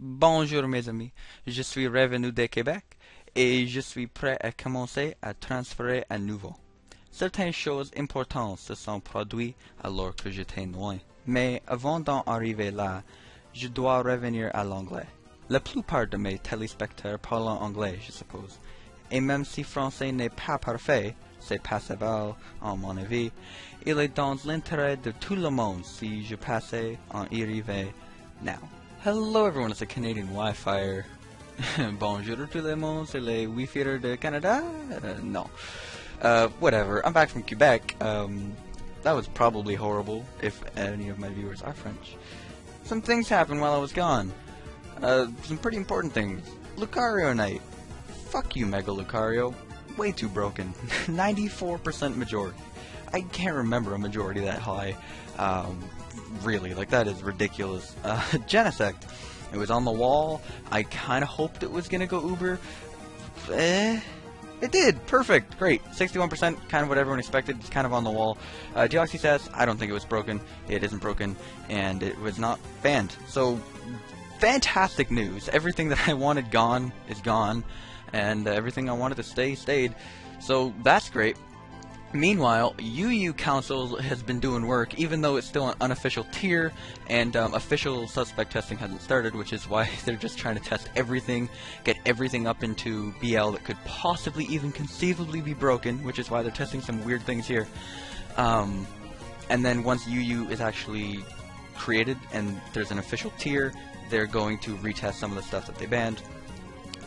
Bonjour mes amis, je suis revenu de Québec et je suis prêt à commencer à transférer à nouveau. Certaines choses importantes se sont produites alors que j'étais loin, mais avant d'en arriver là, je dois revenir à l'anglais. La plupart de mes téléspectateurs parlent anglais, je suppose. Et même si français n'est pas parfait, c'est passable, en mon avis, il est dans l'intérêt de tout le monde si je passais en y arriver now. Hello everyone, it's the TheCanadianWifier. Bonjour tout le monde, c'est le Wi-Fi de Canada? No. Whatever, I'm back from Quebec. That was probably horrible, if any of my viewers are French. Some things happened while I was gone. Some pretty important things. Lucario night. Fuck you, Mega Lucario. Way too broken. 94% majority. I can't remember a majority that high. Really, like, that is ridiculous. Genesect. It was on the wall. I kind of hoped it was gonna go Uber. It did. Perfect. Great. 61%, kind of what everyone expected. It's kind of on the wall. Deoxysas, I don't think it was broken. It isn't broken. And it was not banned. So, fantastic news. Everything that I wanted gone is gone. And everything I wanted to stay, stayed. So, that's great. Meanwhile, UU Council has been doing work, even though it's still an unofficial tier, and official suspect testing hasn't started, which is why they're just trying to test everything, get everything up into BL that could possibly even conceivably be broken, which is why they're testing some weird things here. And then once UU is actually created and there's an official tier, they're going to retest some of the stuff that they banned,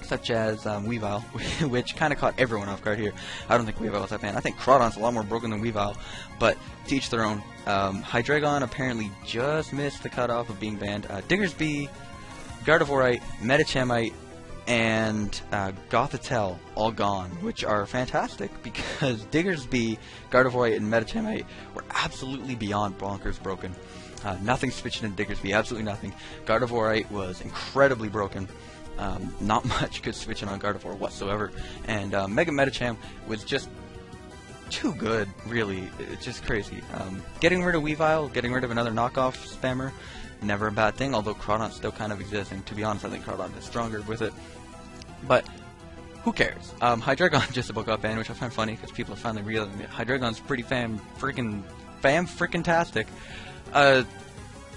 such as Weavile, which kind of caught everyone off guard here. I don't think Weavile was that banned. I think Crawdon's a lot more broken than Weavile, but to each their own. Hydreigon apparently just missed the cutoff of being banned. Diggersby, Gardevoirite, Metachamite, and Gothitelle all gone, which are fantastic because Diggersby, Gardevoirite, and Metachamite were absolutely beyond bonkers broken. Nothing switched in Diggersby, absolutely nothing. Gardevoirite was incredibly broken. Not much good switching on Gardevoir whatsoever, and Mega Metacham was just too good, really. It's just crazy. Getting rid of Weavile, getting rid of another knockoff spammer, never a bad thing, although Crawdon still kind of exists, and to be honest, I think Crawdon is stronger with it. But who cares? Hydreigon just about got banned, which I find funny, because people are finally realizing that Hydreigon's pretty fam-frickin-tastic.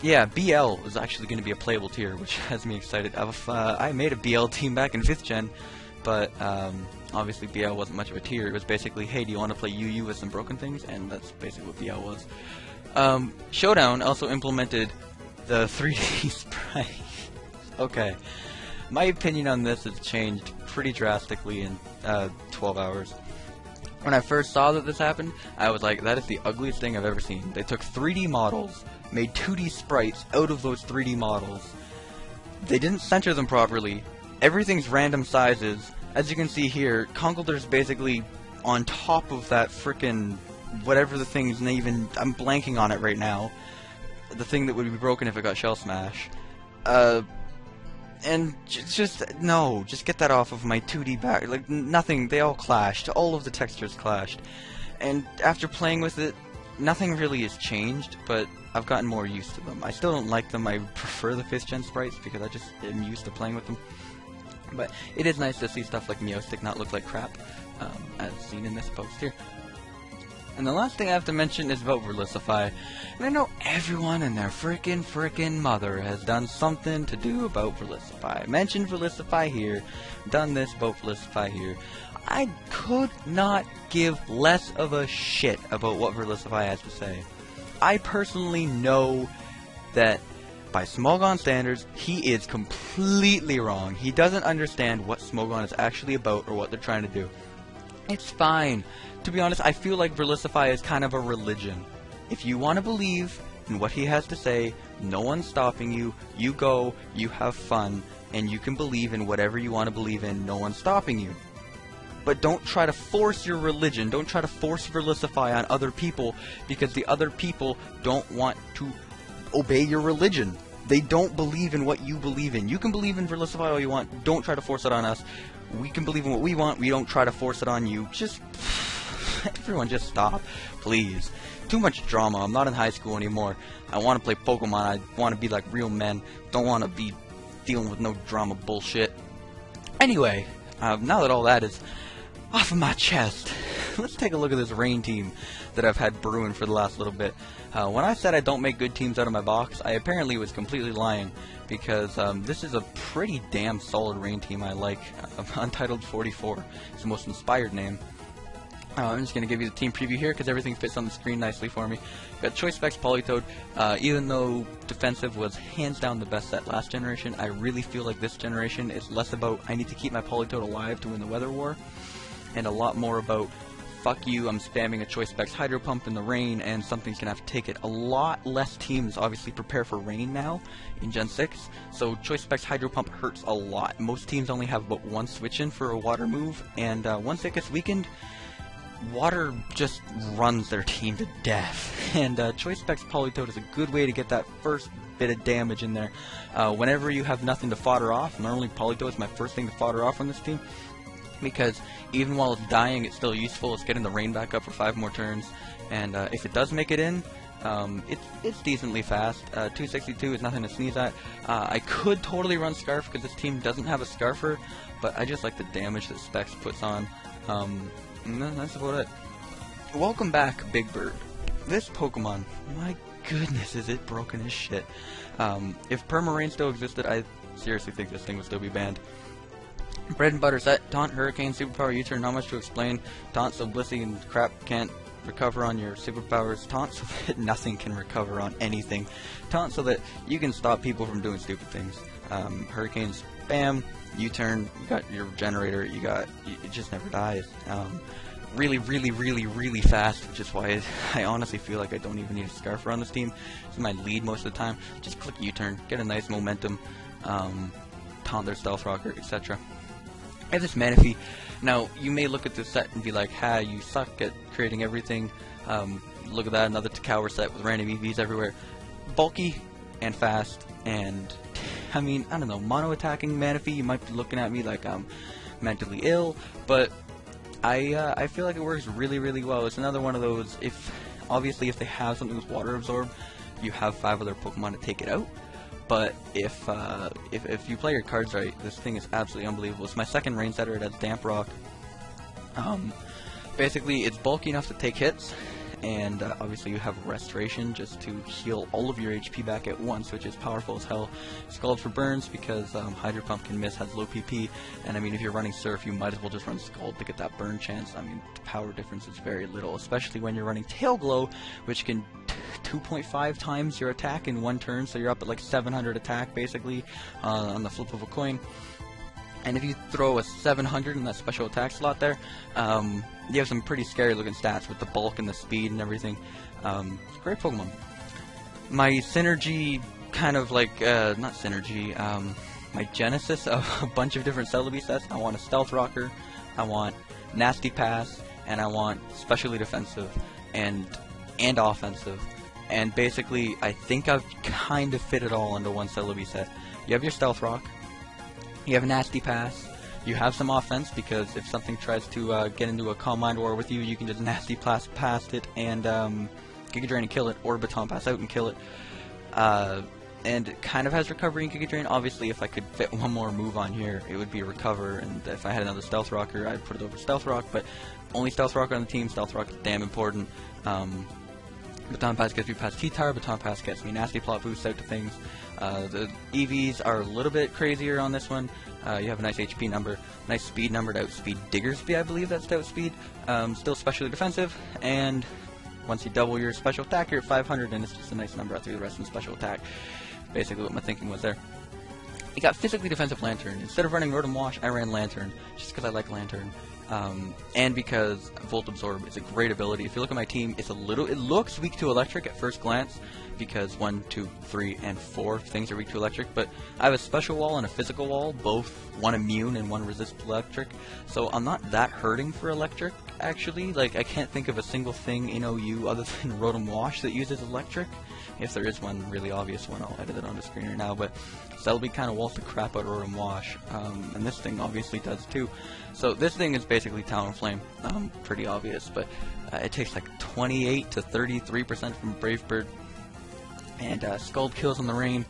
Yeah, BL is actually going to be a playable tier, which has me excited. I made a BL team back in 5th gen, but obviously BL wasn't much of a tier. It was basically, hey, do you want to play UU with some broken things? And that's basically what BL was. Showdown also implemented the 3D sprite. Okay, my opinion on this has changed pretty drastically in 12 hours. When I first saw that this happened, I was like, that is the ugliest thing I've ever seen. They took 3D models, made 2D sprites out of those 3D models. They didn't center them properly. Everything's random sizes. As you can see here, Conkeldur's basically on top of that frickin' whatever the thing's even, I'm blanking on it right now. The thing that would be broken if it got Shell Smash. And just get that off of my 2D back. Like, nothing, they all clashed. All of the textures clashed. And after playing with it, nothing really has changed, but I've gotten more used to them. I still don't like them. I prefer the 5th gen sprites because I just am used to playing with them. But it is nice to see stuff like Meowstic not look like crap, as seen in this post here. And the last thing I have to mention is about Verlicify. And I know everyone and their frickin' mother has done something to do about Verlicify. Mentioned Verlicify here, done this about Verlicify here. I could not give less of a shit about what Verlicify has to say. I personally know that by Smogon standards, he is completely wrong. He doesn't understand what Smogon is actually about or what they're trying to do. It's fine. To be honest, I feel like Verlicify is kind of a religion. If you want to believe in what he has to say, no one's stopping you. You go, you have fun, and you can believe in whatever you want to believe in. No one's stopping you. But don't try to force your religion. Don't try to force Verlicify on other people because the other people don't want to obey your religion. They don't believe in what you believe in. You can believe in Verlicify all you want. Don't try to force it on us. We can believe in what we want. We don't try to force it on you. Just... everyone just stop, please. Too much drama. I'm not in high school anymore. I want to play Pokemon. I want to be like real men. Don't want to be dealing with no drama bullshit. Anyway, now that all that is off of my chest, let's take a look at this rain team that I've had brewing for the last little bit. When I said I don't make good teams out of my box, I apparently was completely lying, because this is a pretty damn solid rain team I like. Untitled 44 is the most inspired name. I'm just going to give you the team preview here because everything fits on the screen nicely for me. We've got Choice Specs Polytoad. Even though defensive was hands down the best set last generation, I really feel like this generation is less about I need to keep my Polytoad alive to win the weather war, and a lot more about fuck you, I'm spamming a Choice Specs Hydro Pump in the rain and something's going to have to take it. A lot less teams obviously prepare for rain now in Gen 6, so Choice Specs Hydro Pump hurts a lot. Most teams only have about one switch in for a water move, and once it gets weakened, water just runs their team to death. And Choice Specs Polytoad is a good way to get that first bit of damage in there. Whenever you have nothing to fodder off, normally Polytoad is my first thing to fodder off on this team, because even while it's dying, it's still useful. It's getting the rain back up for 5 more turns, and if it does make it in, it's decently fast. 262 is nothing to sneeze at. I could totally run Scarf because this team doesn't have a Scarfer, but I just like the damage that Specs puts on. And that's about it. Welcome back, Big Bird. This Pokemon, my goodness, is it broken as shit. If Permarain still existed, I seriously think this thing would still be banned. Bread and butter set, Taunt, Hurricane, Superpower, U-turn, not much to explain. Taunt so Blissey and crap can't recover on your superpowers. Taunt so that nothing can recover on anything. Taunt so that you can stop people from doing stupid things. Hurricane's bam, U-turn, you got your generator, it just never dies. Really, really, really, really fast, which is why I honestly feel like I don't even need a Scarfer on this team. It's my lead most of the time. Just click U-turn, get a nice momentum, taunt their Stealth Rocker, etc. I have this Manaphy. Now, you may look at this set and be like, ha, you suck at creating everything. Look at that, another Touhou set with random EVs everywhere. Bulky and fast, and I mean, I don't know, mono-attacking Manaphy, you might be looking at me like I'm mentally ill, but I feel like it works really, really well. It's another one of those, obviously if they have something with Water Absorb, you have 5 other Pokemon to take it out. But if you play your cards right, this thing is absolutely unbelievable. It's my second rain setter. It has Damp Rock. Basically, it's bulky enough to take hits, and obviously you have Restoration just to heal all of your HP back at once, which is powerful as hell. Scald for burns because Hydro Pump can miss, has low PP, and I mean if you're running Surf, you might as well just run Scald to get that burn chance. I mean the power difference is very little, especially when you're running Tail Glow, which can 2.5 times your attack in 1 turn, so you're up at like 700 attack basically on the flip of a coin. And if you throw a 700 in that special attack slot there, you have some pretty scary looking stats with the bulk and the speed and everything. It's a great Pokemon. My synergy, kind of like, not synergy, my genesis of a bunch of different Celebi sets. I want a Stealth Rocker, I want Nasty Pass, and I want Specially Defensive and offensive. And basically, I think I've kind of fit it all into one Celebi set. You have your Stealth Rock, you have a Nasty Pass, you have some offense, because if something tries to get into a Calm Mind War with you, you can just Nasty Pass past it and Giga Drain and kill it, or Baton Pass out and kill it. And it kind of has Recovery and Giga Drain. Obviously, if I could fit one more move on here, it would be Recover, and if I had another Stealth Rocker, I'd put it over Stealth Rock, but only Stealth Rocker on the team. Stealth Rock is damn important. Baton Pass gets me past T-Tower, Baton Pass gets me Nasty Plot boosts out to things. The EVs are a little bit crazier on this one. You have a nice HP number, nice speed number to outspeed Diggersby, I believe that's to outspeed. Still specially defensive, and once you double your special attack, you're at 500, and it's just a nice number out through the rest of the special attack. Basically what my thinking was there. You got Physically Defensive Lantern. Instead of running Rotom Wash, I ran Lantern, just because I like Lantern. And because Volt Absorb is a great ability. If you look at my team, it looks weak to Electric at first glance, because 1, 2, 3, and 4 things are weak to Electric, but I have a Special Wall and a Physical Wall, both one immune and one resist Electric, so I'm not that hurting for Electric, actually. Like, I can't think of a single thing in OU other than Rotom Wash that uses Electric. If there is one really obvious one, I'll edit it on the screen right now, but Celebi kind of walls the crap out of Rotom Wash, and this thing obviously does too. So this thing is basically Talonflame, pretty obvious, but it takes like 28 to 33% from Brave Bird, and Scald kills on the rain.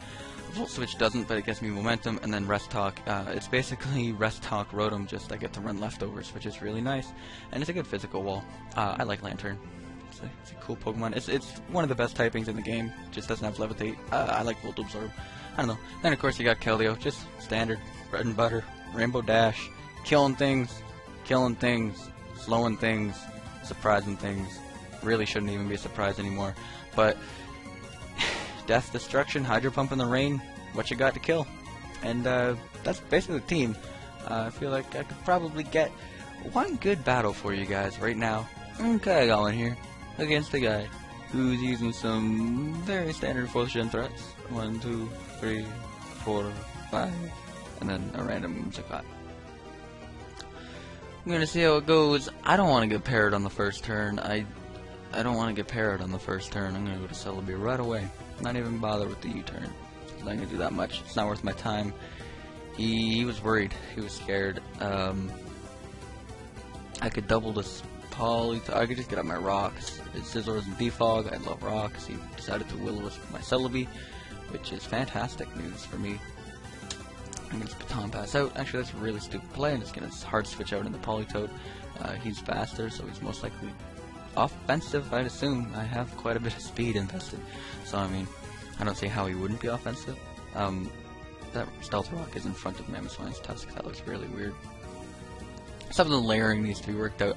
Volt Switch doesn't, but it gives me momentum, and then Rest Talk. It's basically Rest Talk Rotom, just I get to run leftovers, which is really nice, and it's a good physical wall. I like Lantern. It's a cool Pokemon. It's one of the best typings in the game. Just doesn't have Levitate. I like Volt Absorb. I don't know. Then of course you got Keldeo, just standard bread and butter. Rainbow Dash, killing things, slowing things, surprising things. Really shouldn't even be a surprise anymore. But Death, Destruction, Hydro Pump in the Rain, what you got to kill? And that's basically the team. I feel like I could probably get one good battle for you guys right now. Okay, I got one here against a guy who's using some very standard 4th gen threats. 1, 2, 3, 4, 5, and then a random Youkai. I'm gonna see how it goes. I don't want to get parried on the first turn. I don't want to get parried on the first turn. I'm gonna go to Celebi right away. Not even bother with the U-turn. I'm not gonna do that much. It's not worth my time. He was worried. He was scared. I could double this Poly. I could just get up my rocks. It's Scizors and Defog. I love rocks. He decided to Will-O-Wisp my Celebi, which is fantastic news for me. I'm gonna Baton Pass out. Actually, that's a really stupid play. I'm just gonna hard switch out into Politoed. He's faster, so he's most likely offensive, I'd assume. I have quite a bit of speed invested, so I mean, I don't see how he wouldn't be offensive. That Stealth Rock is in front of Mamoswine's Tusk. That looks really weird. Some of the layering needs to be worked out.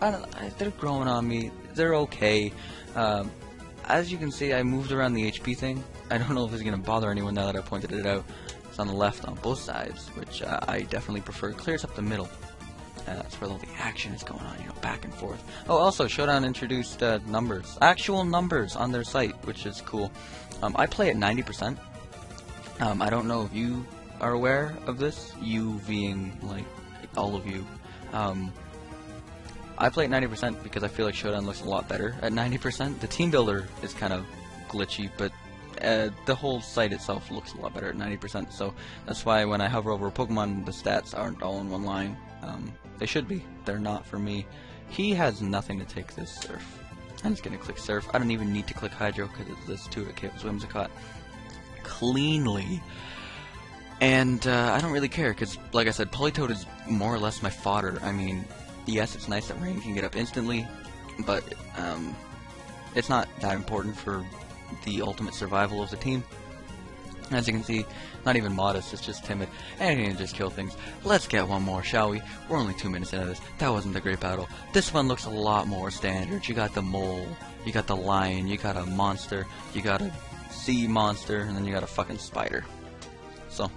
They're growing on me. They're okay. As you can see, I moved around the HP thing. I don't know if it's going to bother anyone now that I pointed it out. It's on the left on both sides, which I definitely prefer. It clears up the middle. That's where all the action is going on, you know, back and forth. Oh, also, Showdown introduced numbers. Actual numbers on their site, which is cool. I play at 90%. I don't know if you are aware of this. You being, like, all of you. I play at 90% because I feel like Showdown looks a lot better at 90%. The team builder is kind of glitchy, but the whole site itself looks a lot better at 90%, so that's why when I hover over a Pokemon, the stats aren't all in one line. They should be. They're not for me. He has nothing to take this Surf. I'm just going to click Surf. I don't even need to click Hydro because it's this 2-hit KOs Whimsicott cleanly. And I don't really care because, like I said, Politoed is more or less my fodder. I mean, yes, it's nice that Rain can get up instantly, but it's not that important for the ultimate survival of the team. As you can see, not even modest, it's just timid, and he can just kill things. Let's get one more, shall we? We're only 2 minutes into this. That wasn't a great battle. This one looks a lot more standard. You got the mole, you got the lion, you got a monster, you got a sea monster, and then you got a fucking spider. So,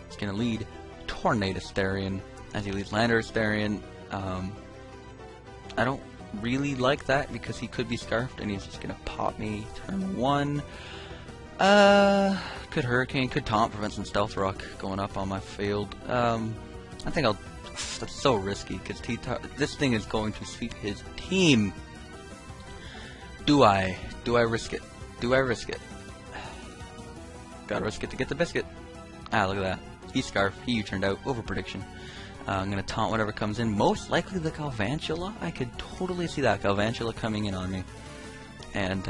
it's gonna lead Tornadus as he leads Landorus. I don't really like that because he could be Scarfed and he's just gonna pop me turn 1. Could Hurricane, could Taunt, prevent some Stealth Rock going up on my field. I think I'll. That's so risky because this thing is going to sweep his team. Do I risk it? Do I risk it? Gotta risk it to get the biscuit. Ah, look at that. He's Scarf. He turned out. Over prediction. I'm gonna taunt whatever comes in. Most likely the Galvantula. I could totally see that Galvantula coming in on me. And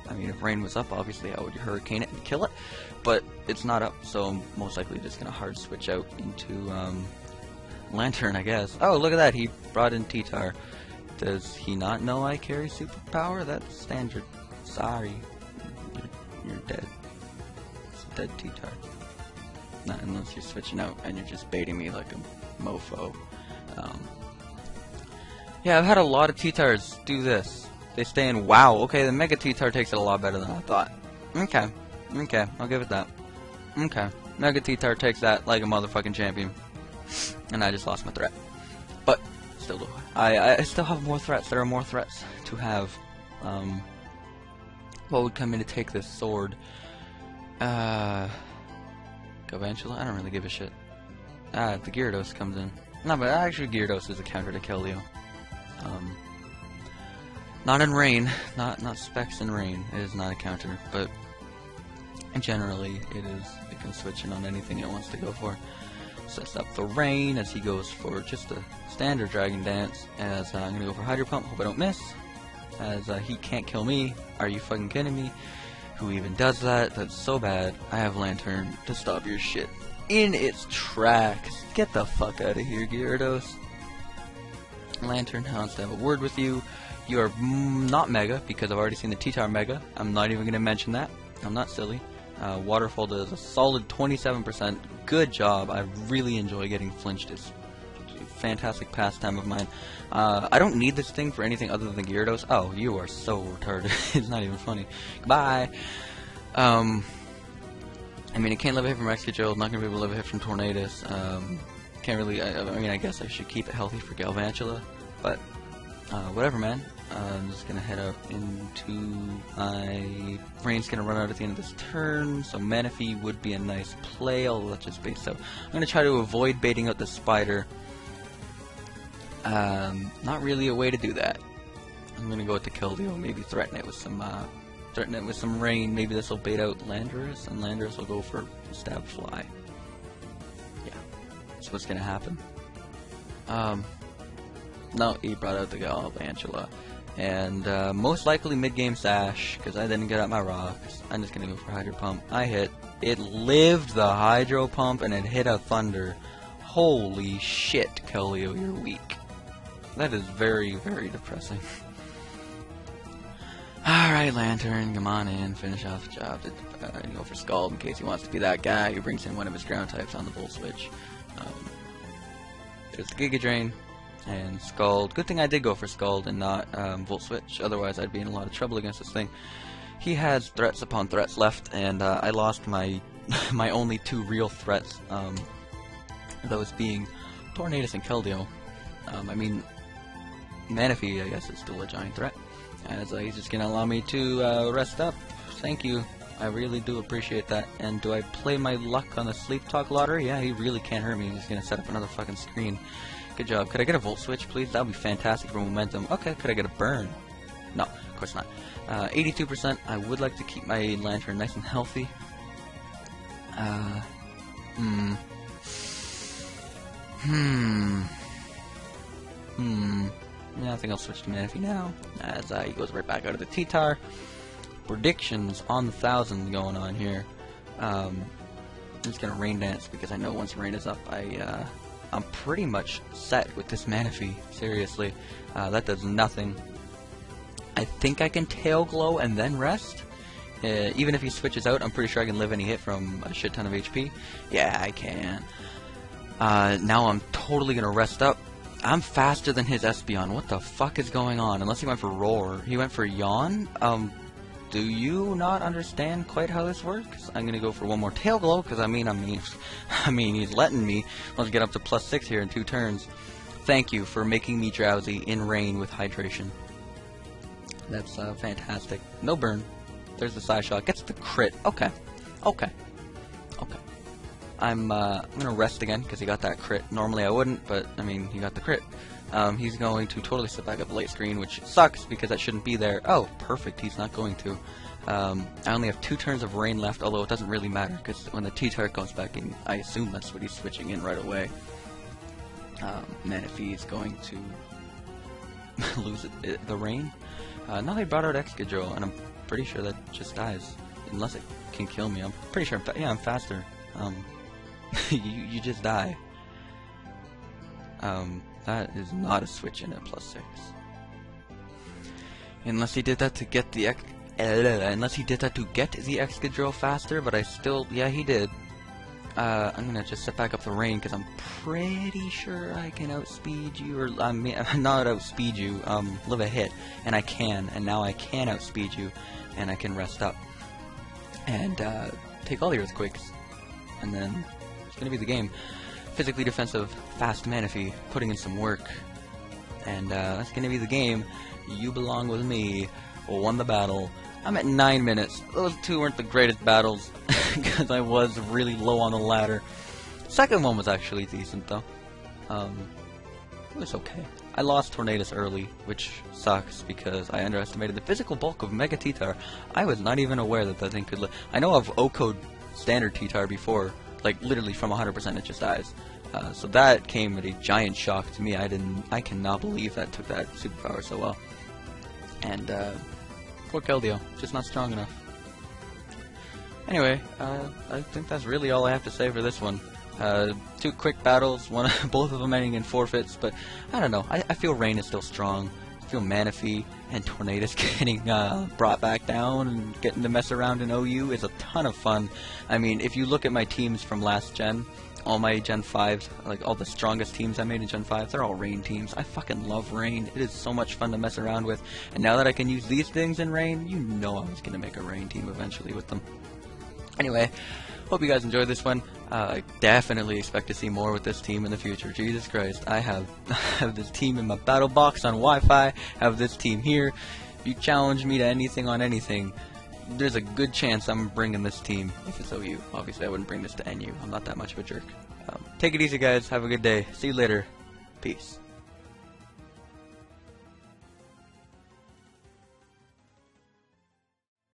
I mean, if Rain was up, obviously I would Hurricane it and kill it. But it's not up, so I'm most likely just gonna hard switch out into Lantern, I guess. Oh, look at that. He brought in T-Tar. Does he not know I carry Superpower? That's standard. Sorry. You're dead. It's a dead T-Tar. Not unless you're switching out and you're just baiting me like a mofo. Yeah, I've had a lot of T-Tars do this. They stay in. Wow, okay, the Mega T-Tar takes it a lot better than I thought. Okay, I'll give it that. Okay, Mega T-Tar takes that like a motherfucking champion. And I just lost my threat. But, still do. I still have more threats. There are more threats to have. What would come in to take this sword? Galvantula? I don't really give a shit. The Gyarados comes in. No, but actually Gyarados is a counter to Keldeo. Not in Rain. Not Specs in Rain. It is not a counter, but generally it is. It can switch in on anything it wants to go for. Sets up the Rain as he goes for just a standard Dragon Dance. As I'm gonna go for Hydro Pump. Hope I don't miss. As he can't kill me. Are you fucking kidding me? Who even does that? That's so bad. I have Lantern to stop your shit in its tracks. Get the fuck out of here, Gyarados. Lantern wants to have a word with you. You are not Mega, because I've already seen the T-Tar Mega. I'm not even going to mention that. I'm not silly. Waterfall does a solid 27%. Good job. I really enjoy getting flinched. It's a fantastic pastime of mine. I don't need this thing for anything other than Gyarados. Oh, you are so retarded. It's not even funny. Goodbye. I mean, it can't live a hit from Excadrill. Not going to be able to live a hit from Tornadus. Can't really... I mean, I guess I should keep it healthy for Galvantula. But, whatever, man. I'm just going to head up into my... Rain's going to run out at the end of this turn, so Manaphy would be a nice play, although that's just bait. So I'm going to try to avoid baiting out the Spider. Not really a way to do that. I'm going to go with the Keldeo, maybe threaten it with some Rain. Maybe this will bait out Landorus, and Landorus will go for Stab Fly. Yeah, that's what's going to happen. No, he brought out the Galvantula. And most likely mid-game Sash, because I didn't get out my rocks. I'm just going to go for Hydro Pump. I hit. It lived the Hydro Pump, and it hit a Thunder. Holy shit, Keldeo, you're weak. That is very, very depressing. Alright, Lantern, come on in, finish off the job. Go for Scald in case he wants to be that guy who brings in one of his ground types on the Volt Switch. There's the Giga Drain. And Scald. Good thing I did go for Scald and not Volt Switch, otherwise I'd be in a lot of trouble against this thing. He has threats upon threats left, and I lost my my only two real threats, those being Tornadus and Keldeo. I mean, Manaphy, I guess, is still a giant threat, as he's just going to allow me to rest up. Thank you. I really do appreciate that. And do I play my luck on the Sleep Talk lottery? Yeah, he really can't hurt me. He's going to set up another fucking screen. Good job. Could I get a Volt Switch, please? That would be fantastic for momentum. Okay, could I get a Burn? No, of course not. 82%. I would like to keep my Lantern nice and healthy. Yeah, I think I'll switch to Manaphy now, as he goes right back out of the T-Tar. Predictions on the 1000 going on here. I'm just gonna Rain Dance, because I know once Rain is up, I'm pretty much set with this Manaphy, seriously. That does nothing. I think I can Tail Glow and then rest. Even if he switches out, I'm pretty sure I can live any hit from a shit ton of HP. Yeah, I can. Now I'm totally gonna rest up. I'm faster than his Espeon. What the fuck is going on? Unless he went for Roar. He went for Yawn? Do you not understand quite how this works? I'm gonna go for one more Tail Glow, because I mean, he's letting me. Let's get up to +6 here in 2 turns. Thank you for making me drowsy in rain with hydration. That's fantastic. No burn. There's the side shot. Gets the crit. Okay. Okay. Okay. I'm gonna rest again, because he got that crit. Normally I wouldn't, but I mean, he got the crit. He's going to totally sit back up the late screen, which sucks because that shouldn't be there. Oh, perfect, he's not going to. I only have 2 turns of Rain left, although it doesn't really matter, because when the T-Tar comes back in, I assume that's what he's switching in right away. Manaphy is going to lose the Rain. Now they brought out Excadrill, and I'm pretty sure that just dies, unless it can kill me. I'm pretty sure, yeah, I'm faster. You just die. That is not a switch in at +6. Unless he did that to get the Excadrill faster, but I still, yeah, he did. I'm gonna just set back up the Rain, because I'm pretty sure I can outspeed you, or I mean, not outspeed you, live a hit, and I can, and now I can outspeed you, and I can rest up, and take all the Earthquakes, and then it's gonna be the game. Physically defensive, fast Manaphy, putting in some work, and that's gonna be the game. You belong with me. Won the battle. I'm at 9 minutes. Those 2 weren't the greatest battles, because I was really low on the ladder. Second one was actually decent, though. It was okay. I lost Tornadus early, which sucks, because I underestimated the physical bulk of Mega T-Tar. I was not even aware that that thing could live. I know of O-Code standard T-Tar before, like literally from 100% it just dies. So that came at a giant shock to me. I cannot believe that took that superpower so well. And poor Keldeo, just not strong enough. Anyway, I think that's really all I have to say for this one. 2 quick battles, both of them ending in forfeits, but I don't know. I feel Rain is still strong. I feel Manaphy and Tornadus getting brought back down and getting to mess around in OU is a ton of fun. I mean, if you look at my teams from last gen, all my Gen 5s, like all the strongest teams I made in Gen 5, they're all Rain teams. I fucking love Rain. It is so much fun to mess around with. And now that I can use these things in Rain, you know I was going to make a Rain team eventually with them. Anyway, hope you guys enjoyed this one. I definitely expect to see more with this team in the future. Jesus Christ, I have this team in my battle box on Wi-Fi, have this team here. If you challenge me to anything on anything, there's a good chance I'm bringing this team if it's OU. Obviously, I wouldn't bring this to NU. I'm not that much of a jerk. Take it easy, guys. Have a good day. See you later. Peace.